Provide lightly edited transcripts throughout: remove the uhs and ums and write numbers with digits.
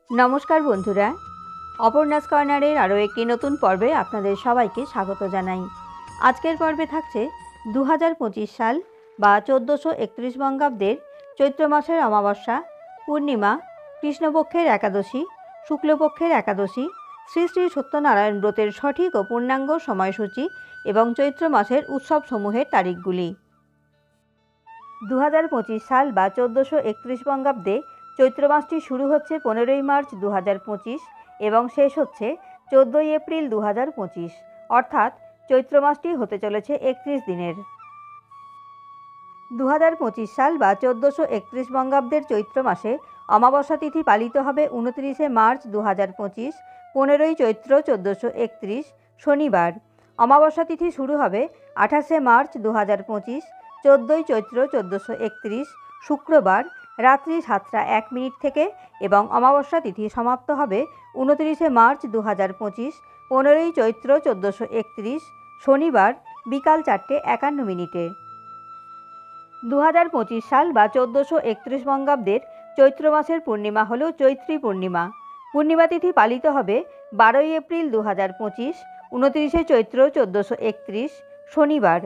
নমস্কার বন্ধুরা, অপর্ণাস কর্নারের আরও একটি নতুন পর্বে আপনাদের সবাইকে স্বাগত জানাই। আজকের পর্বে থাকছে 2025 সাল বা 1431 বঙ্গাব্দের চৈত্র মাসের অমাবস্যা, পূর্ণিমা, কৃষ্ণপক্ষের একাদশী, শুক্লপক্ষের একাদশী, শ্রী শ্রী সত্যনারায়ণ ব্রতের সঠিক ও পূর্ণাঙ্গ সময়সূচি এবং চৈত্র মাসের উৎসবসমূহের তারিখগুলি। 2025 সাল বা 1431 বঙ্গাব্দে চৈত্র মাসটি শুরু হচ্ছে 15ই মার্চ 2025 এবং শেষ হচ্ছে 14ই এপ্রিল 2025, অর্থাৎ চৈত্র মাসটি হতে চলেছে 31 দিনের। 2025 সাল বা 1431 বঙ্গাব্দের চৈত্র মাসে অমাবস্যা তিথি পালিত হবে 29শে মার্চ 2025, 15ই চৈত্র 1431 শনিবার। অমাবস্যা তিথি শুরু হবে 28শে মার্চ 2025, 14ই চৈত্র 1431 শুক্রবার রাত্রি 7টা 1 মিনিট থেকে এবং অমাবস্যা তিথি সমাপ্ত হবে 29শে মার্চ 2025, 15ই চৈত্র 1431 শনিবার বিকাল 4টে 51 মিনিটে। 2025 সাল বা 1431 বঙ্গাব্দের চৈত্র মাসের পূর্ণিমা হল চৈত্রী পূর্ণিমা। পূর্ণিমা তিথি পালিত হবে 12ই এপ্রিল 2025, 29শে চৈত্র 1431 শনিবার।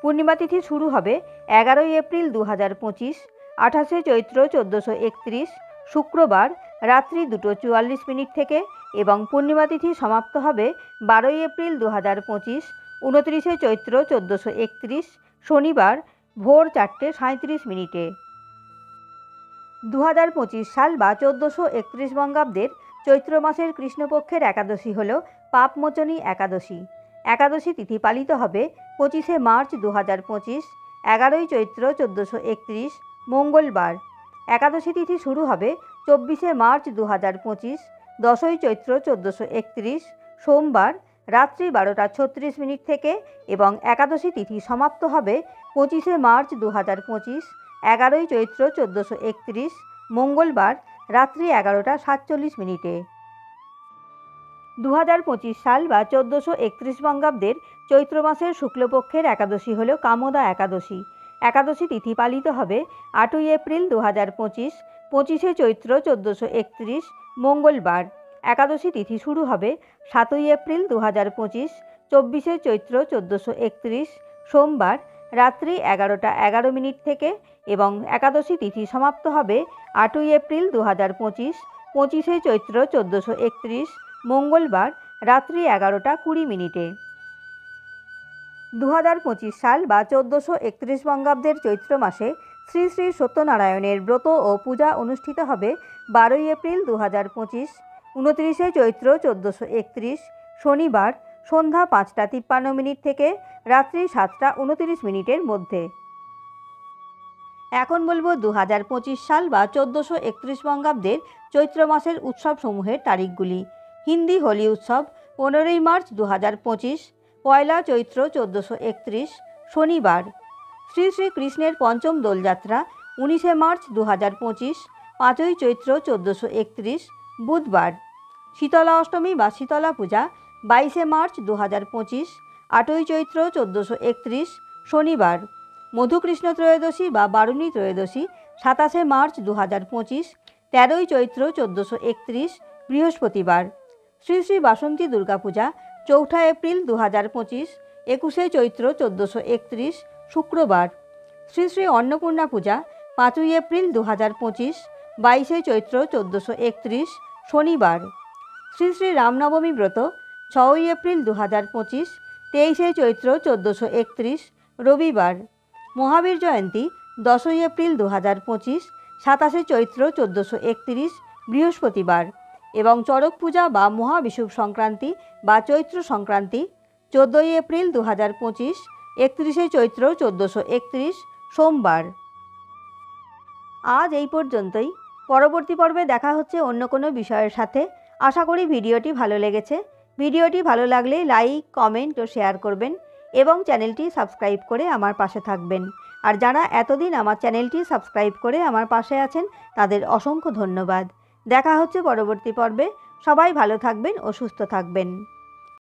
পূর্ণিমা তিথি শুরু হবে 11ই এপ্রিল 2025, 28শে চৈত্র 1431 শুক্রবার রাত্রি 2:44 থেকে এবং পূর্ণিমা তিথি সমাপ্ত হবে 12ই এপ্রিল 2025, 29শে চৈত্র 1431 শনিবার ভোর 4:37। 2025 সাল বা 1431 বঙ্গাব্দের চৈত্র মাসের কৃষ্ণপক্ষের একাদশী হল পাপমোচনী একাদশী। একাদশী তিথি পালিত হবে 25শে মার্চ 2025, 11ই চৈত্র 1431 মঙ্গলবার। একাদশী তিথি শুরু হবে 24শে মার্চ 2025, 10ই চৈত্র 1431 সোমবার রাত্রি 12:36 থেকে এবং একাদশী তিথি সমাপ্ত হবে 25শে মার্চ 2025, 11ই চৈত্র 1431 মঙ্গলবার রাত্রি 11:47। 2025 সাল বা 1431 বঙ্গাব্দের চৈত্র মাসের শুক্লপক্ষের একাদশী হল কামোদা একাদশী। একাদশী তিথি পালিত হবে 8ই এপ্রিল 2025, 25শে চৈত্র 1431 মঙ্গলবার। একাদশী তিথি শুরু হবে 7ই এপ্রিল 2025, 24শে চৈত্র 1431 সোমবার রাত্রি 11টা 11 থেকে এবং একাদশী তিথি সমাপ্ত হবে 8ই এপ্রিল 2025, 25শে চৈত্র 1431 মঙ্গলবার রাত্রি 11টা 20। 2025 সাল বা 1431 বঙ্গাব্দের চৈত্র মাসে শ্রী শ্রী সত্যনারায়ণের ব্রত ও পূজা অনুষ্ঠিত হবে 12ই এপ্রিল 2025, 29শে চৈত্র 1431 শনিবার সন্ধ্যা 5টা 53 থেকে রাত্রি 7টা 29 মধ্যে। এখন বলবো 2025 সাল বা 1431 বঙ্গাব্দের চৈত্র মাসের উৎসবসমূহের তারিখগুলি। হিন্দি হোলি উৎসব 15ই মার্চ 2025, পয়লা চৈত্র 1431 শনিবার। শ্রী শ্রী কৃষ্ণের পঞ্চম দোলযাত্রা 19শে মার্চ 2025, 5ই চৈত্র 1431 বুধবার। শীতলা অষ্টমী বা শীতলা পূজা 22শে মার্চ 2025, 8ই চৈত্র 1431 শনিবার। মধুকৃষ্ণ ত্রয়োদশী বা বারুণী ত্রয়োদশী 27শে মার্চ 2025, 13ই চৈত্র 1431 বৃহস্পতিবার। শ্রী শ্রী বাসন্তী দুর্গাপূজা 4ঠা এপ্রিল 2025, 21শে চৈত্র 1431 শুক্রবার। শ্রী শ্রী অন্নপূর্ণা পূজা 5ই এপ্রিল 2025, 22শে চৈত্র 1431 শনিবার। শ্রী শ্রী রামনবমী ব্রত 6ই এপ্রিল 2025, 23শে চৈত্র 1431 রবিবার। মহাবীর জয়ন্তী 10ই এপ্রিল 2025, 27শে চৈত্র 1431 বৃহস্পতিবার এবং চড়ক পূজা বা মহাবিষুব সংক্রান্তি বা চৈত্র সংক্রান্তি 14ই এপ্রিল 2025, 31শে চৈত্র 1431 সোমবার। আজ এই পর্যন্তই। পরবর্তী পর্বে দেখা হচ্ছে অন্য কোনো বিষয়ের সাথে। আশা করি ভিডিওটি ভালো লেগেছে। ভিডিওটি ভালো লাগলে লাইক, কমেন্ট ও শেয়ার করবেন এবং চ্যানেলটি সাবস্ক্রাইব করে আমার পাশে থাকবেন। আর যারা এতদিন আমার চ্যানেলটি সাবস্ক্রাইব করে আমার পাশে আছেন তাদের অসংখ্য ধন্যবাদ। দেখা হচ্ছে পরবর্তী পর্বে। সবাই ভালো থাকবেন ও সুস্থ থাকবেন।